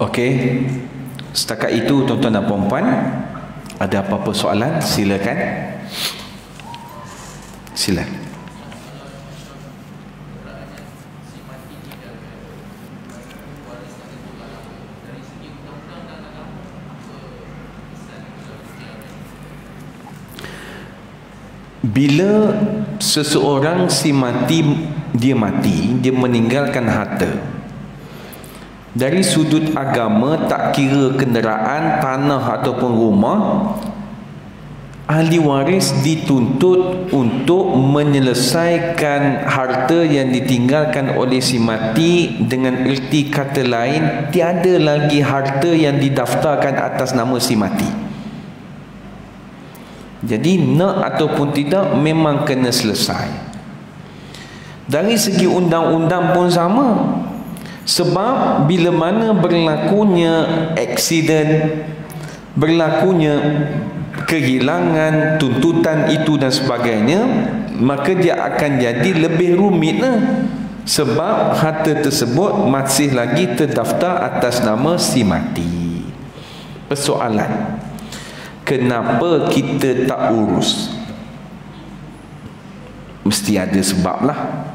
A: Okey, setakat itu tuan-tuan dan puan-puan, ada apa-apa soalan silakan. Silakan. Bila seseorang dia mati, dia meninggalkan harta. Dari sudut agama, tak kira kenderaan, tanah ataupun rumah, ahli waris dituntut untuk menyelesaikan harta yang ditinggalkan oleh si mati. Dengan erti kata lain, tiada lagi harta yang didaftarkan atas nama si mati. Jadi nak ataupun tidak memang kena selesai. Dari segi undang-undang pun sama. Sebab bila mana berlakunya aksiden, berlakunya kehilangan, tuntutan itu dan sebagainya, maka dia akan jadi lebih rumit lah. Sebab harta tersebut masih lagi terdaftar atas nama si mati. Persoalan, kenapa kita tak urus? Mesti ada sebab lah.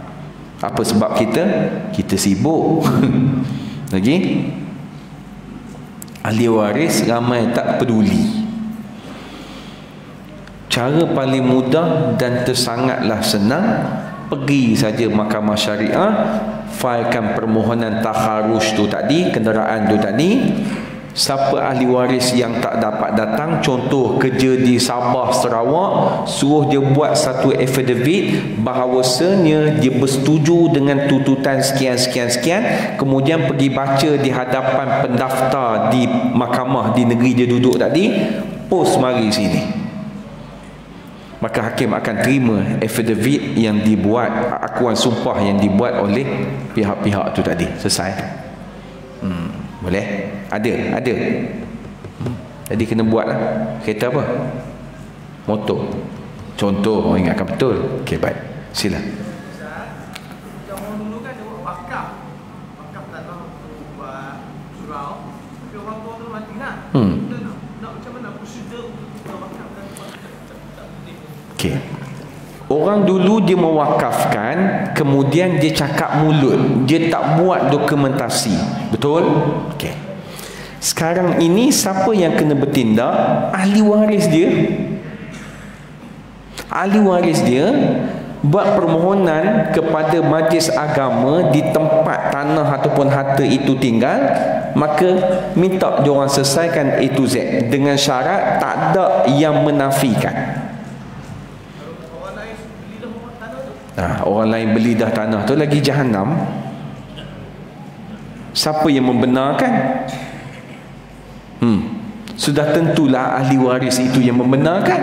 A: Apa sebab kita? Kita sibuk. Lagi ahli waris ramai tak peduli. Cara paling mudah dan tersangatlah senang, pergi saja mahkamah syariah, failkan permohonan takharus tu tadi, kenderaan tu tadi. Siapa ahli waris yang tak dapat datang, contoh kerja di Sabah, Sarawak, suruh dia buat satu affidavit bahawasanya dia bersetuju dengan tuntutan sekian, kemudian pergi baca di hadapan pendaftar di mahkamah di negeri dia duduk tadi, post mari sini. Maka hakim akan terima affidavit yang dibuat, akuan sumpah yang dibuat oleh pihak-pihak tu tadi. Selesai. Boleh? Ada. Jadi kena buat lah. Kereta apa? Motor. Contoh, orang ingatkan betul. Okey, baik. Sila.
B: Zaman dulu kan dia wakaf tanah untuk buat surau. Tapi orang tua tu mati nak. Nak macam mana prosedur untuk wakaf dan
A: okey. Orang dulu dia mewakafkan, kemudian dia cakap mulut, dia tak buat dokumentasi. Betul? Okey. Sekarang ini siapa yang kena bertindak? Ahli waris dia. Ahli waris dia buat permohonan kepada majlis agama di tempat tanah ataupun harta itu tinggal, maka minta diorang selesaikan A to Z dengan syarat tak ada yang menafikan. Orang lain beli dah tanah tu lagi jahanam. Siapa yang membenarkan? Sudah tentulah ahli waris itu yang membenarkan.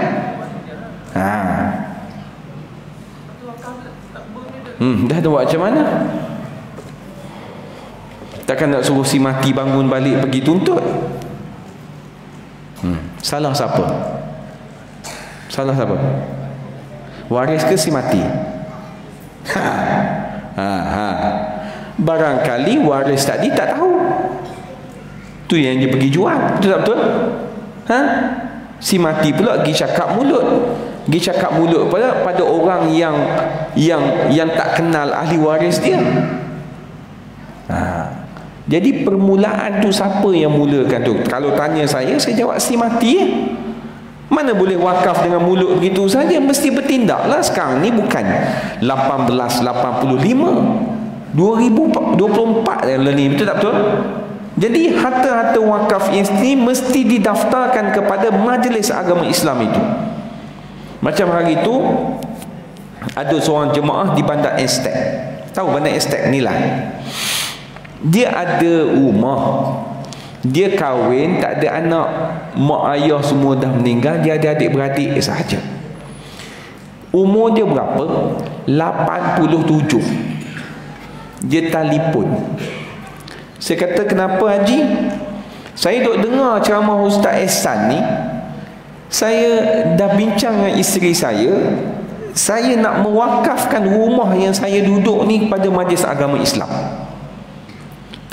A: Dah ada buat macam mana? Takkan nak suruh si mati bangun balik pergi tuntut? Salah siapa? Salah siapa? Waris ke si mati? Barangkali waris tadi tak tahu. Tu yang dia pergi jual. Betul tak betul? Si mati pula pergi cakap mulut. Pergi cakap mulut pada orang yang tak kenal ahli waris dia. Jadi permulaan tu siapa yang mulakan tu? Kalau tanya saya jawab si mati. Mana boleh wakaf dengan mulut begitu saja? Mesti bertindaklah. Sekarang ni bukan 1885, 2024 dah ni. Betul tak betul? Jadi harta-harta wakaf ini mesti didaftarkan kepada Majlis Agama Islam itu. Macam hari itu ada seorang jemaah di Bandar Estek. Tahu Bandar Estek Nilai? Dia ada rumah, dia kahwin, tak ada anak, mak ayah semua dah meninggal, dia ada adik-beradik sahaja. Umur dia berapa? 87. Dia telefon. Saya kata, kenapa Haji? Saya duk dengar ceramah Ustaz Ehsan ni. Saya dah bincang dengan isteri saya nak mewakafkan rumah yang saya duduk ni kepada Majlis Agama Islam.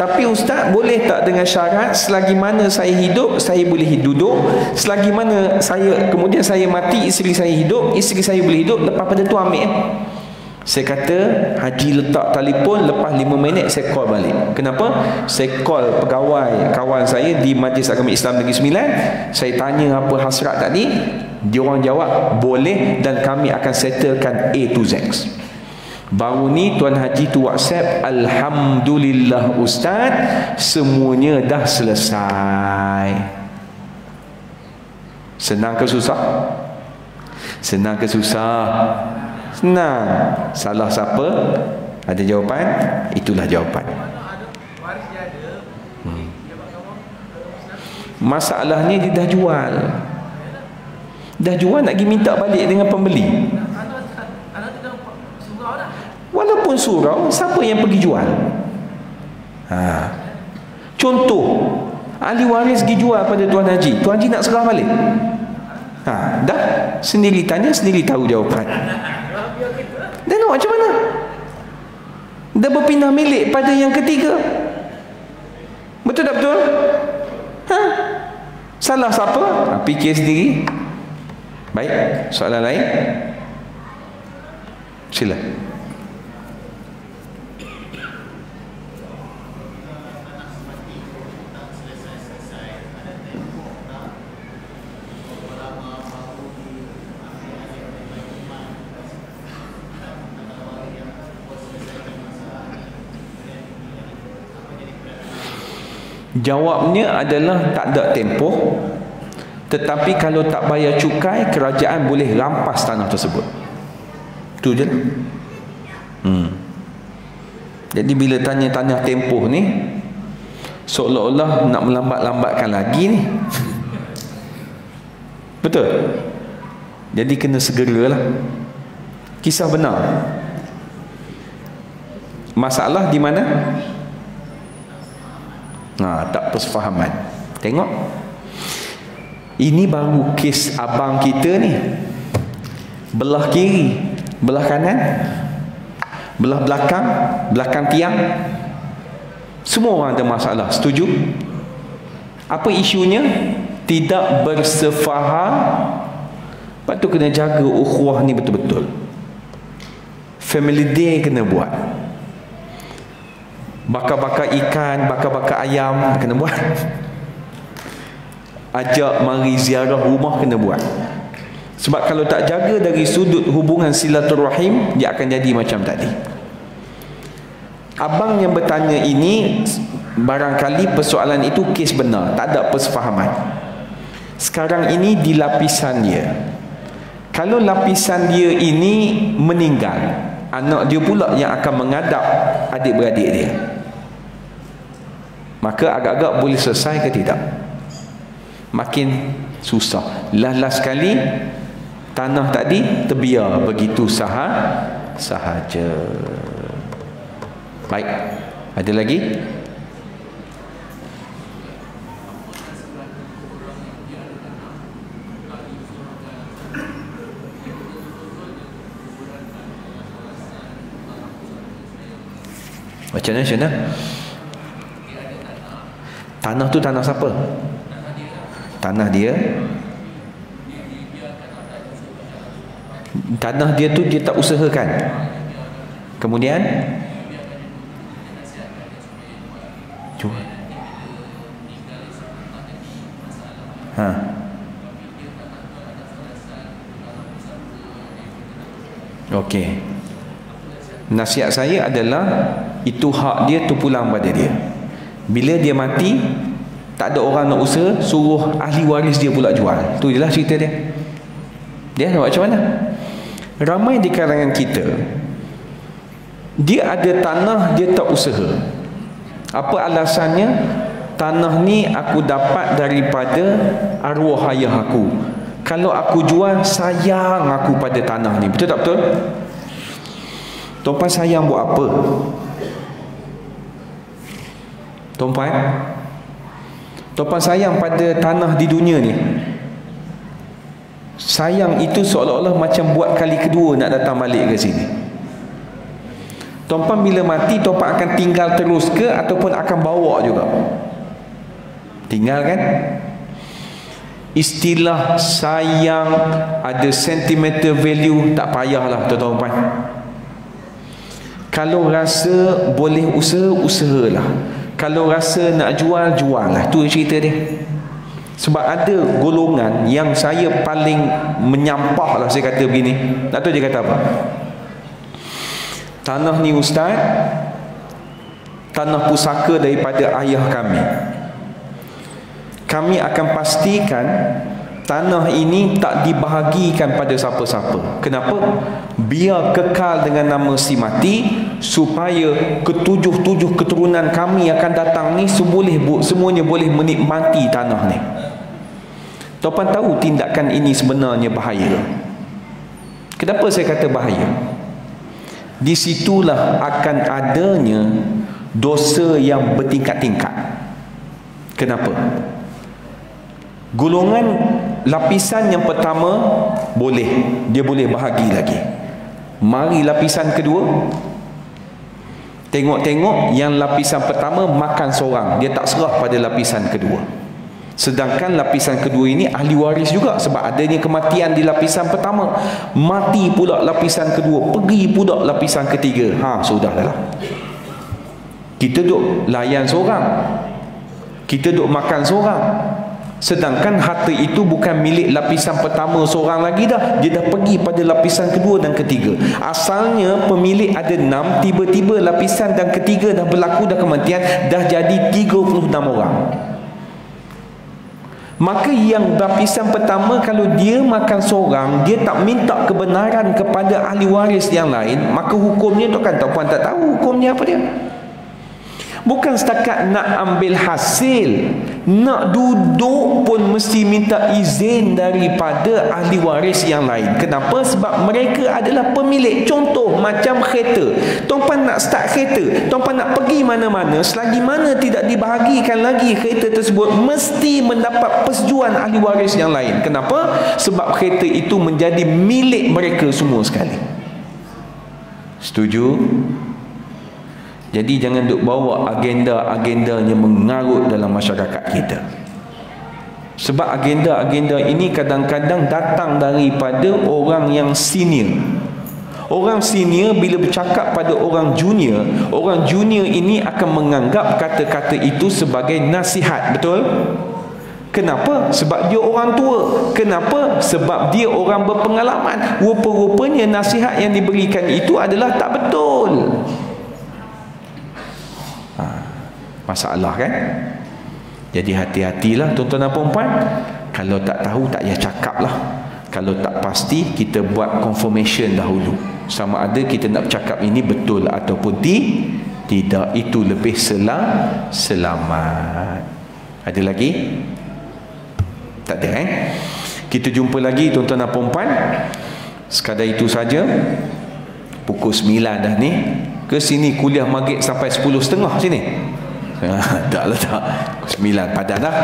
A: Tapi ustaz, boleh tak dengan syarat selagi mana saya hidup saya boleh duduk, selagi mana kemudian saya mati isteri saya hidup, isteri saya boleh hidup, lepas pada tu ambil. Saya kata haji letak telefon, lepas 5 minit saya call balik. Kenapa? Saya call pegawai kawan saya di Majlis Agama Islam Negeri Sembilan, saya tanya apa hasrat tadi, dia orang jawab boleh dan kami akan settlekan A to Z. Baru ni Tuan Haji tu WhatsApp, alhamdulillah ustaz, semuanya dah selesai. Senang ke susah? Senang ke susah? Senang. Salah siapa? Ada jawapan? Itulah jawapan. Masalahnya dia dah jual. Dah jual nak pergi minta balik dengan pembeli. Walaupun surau, siapa yang pergi jual? Contoh, ahli waris pergi jual pada Tuan Haji, Tuan Haji nak serah balik. Dah sendiri tanya, sendiri tahu jawapan. Dan macam mana? Dah berpindah milik pada yang ketiga. Betul tak betul? Salah siapa? Fikir sendiri. Baik, soalan lain. Sila. Jawabnya adalah tak ada tempoh, tetapi kalau tak bayar cukai, kerajaan boleh rampas tanah tersebut. Itu je lah. Jadi bila tanya tanah tempoh ni, seolah-olah nak melambat-lambatkan lagi ni. Betul? Jadi kena segeralah. Kisah benar. Masalah di mana? Tak persefahaman. Tengok, ini baru kes abang kita ni. Belah kiri, belah kanan, belah belakang, belakang tiang, semua orang ada masalah. Setuju? Apa isunya? Tidak bersefaham. Lepas tu kena jaga ukhuwah ni betul-betul. Family day kena buat. Bakar-bakar ikan, bakar-bakar ayam kena buat. Ajak mari ziarah rumah kena buat. Sebab kalau tak jaga dari sudut hubungan silaturahim, dia akan jadi macam tadi. Abang yang bertanya ini, barangkali persoalan itu kes benar, tak ada persefahaman. Sekarang ini di lapisan dia. Kalau lapisan dia ini meninggal, anak dia pula yang akan mengadap adik-beradik dia, maka agak-agak boleh selesai ke tidak? Makin susah. Last sekali tanah tadi terbiar begitu sahaja. Baik, ada lagi? Macam mana? Tanah tu tanah siapa? Tanah dia. Tanah dia tu dia tak usahakan. Kemudian cuba. Okey. Nasihat saya adalah itu hak dia, tu pulang pada dia. Bila dia mati, tak ada orang nak usaha, suruh ahli waris dia pula jual. Tu je lah cerita dia. Dia nak buat macam mana? Ramai di kalangan kita, dia ada tanah, dia tak usaha. Apa alasannya? Tanah ni aku dapat daripada arwah ayah aku. Kalau aku jual, sayang aku pada tanah ni. Betul tak betul? Tuan-puan sayang buat apa? Tuan-puan sayang pada tanah di dunia ni. Sayang itu seolah-olah macam buat kali kedua nak datang balik ke sini. Tuan-tuan bila mati, tuan-tuan akan tinggal terus ke ataupun akan bawa juga? Tinggal kan? Istilah sayang ada sentimental value, tak payahlah tuan-tuan. Kalau rasa boleh usaha, usahalah. Kalau rasa nak jual, jual lah. Tu cerita dia. Sebab ada golongan yang saya paling menyampah lah, saya kata begini. Tak tahu dia kata apa. Tanah ni ustaz, tanah pusaka daripada ayah kami. Kami akan pastikan tanah ini tak dibahagikan pada siapa-siapa. Kenapa? Biar kekal dengan nama si mati, supaya ketujuh-tujuh keturunan kami akan datang ni semuanya boleh menikmati tanah ni. Tuan-tuan tahu tindakan ini sebenarnya bahaya. Kenapa saya kata bahaya? Di situlah akan adanya dosa yang bertingkat-tingkat. Kenapa? Golongan lapisan yang pertama dia boleh bahagi lagi. Mari lapisan kedua, tengok-tengok yang lapisan pertama makan seorang, dia tak serah pada lapisan kedua. Sedangkan lapisan kedua ini ahli waris juga, sebab adanya kematian di lapisan pertama. Mati pula lapisan kedua, pergi pula lapisan ketiga. Sudahlah. Kita duk layan seorang, kita duk makan seorang. Sedangkan harta itu bukan milik lapisan pertama seorang lagi dah. Dia dah pergi pada lapisan kedua dan ketiga. Asalnya pemilik ada 6, tiba-tiba lapisan dan ketiga dah berlaku, dah kematian, dah jadi 36 orang. Maka yang lapisan pertama, kalau dia makan seorang, dia tak minta kebenaran kepada ahli waris yang lain, maka hukumnya tu kan tuan tak tahu hukumnya apa dia. Bukan setakat nak ambil hasil, nak duduk pun mesti minta izin daripada ahli waris yang lain. Kenapa? Sebab mereka adalah pemilik. Contoh macam kereta, tuan-tuan nak start kereta, tuan-tuan nak pergi mana-mana, selagi mana tidak dibahagikan lagi kereta tersebut, mesti mendapat persetujuan ahli waris yang lain. Kenapa? Sebab kereta itu menjadi milik mereka semua sekali. Setuju? Jadi jangan duk bawa agenda-agendanya mengarut dalam masyarakat kita. Sebab agenda-agenda ini kadang-kadang datang daripada orang yang senior. Orang senior bila bercakap pada orang junior ini akan menganggap kata-kata itu sebagai nasihat. Betul? Kenapa? Sebab dia orang tua. Kenapa? Sebab dia orang berpengalaman. Rupa-rupanya nasihat yang diberikan itu adalah tak betul. Masalah kan? Jadi hati-hatilah tuan-tuan dan puan-puan. Kalau tak tahu, tak payah cakap lah. Kalau tak pasti, kita buat confirmation dahulu, sama ada kita nak bercakap ini betul ataupun tidak. Itu lebih selamat. Ada lagi? Tak ada Kita jumpa lagi tuan-tuan dan puan-puan. Sekadar itu saja. Pukul 9 dah ni. Ke sini kuliah maghrib sampai 10.30 sini. Tak. 9 padan dah.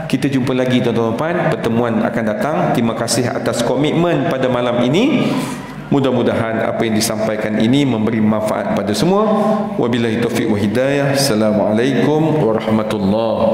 A: Kita jumpa lagi tuan-tuan dan puan. Pertemuan akan datang. Terima kasih atas komitmen pada malam ini. Mudah-mudahan apa yang disampaikan ini memberi manfaat pada semua. Wabillahi taufiq wa hidayah. Assalamualaikum warahmatullahi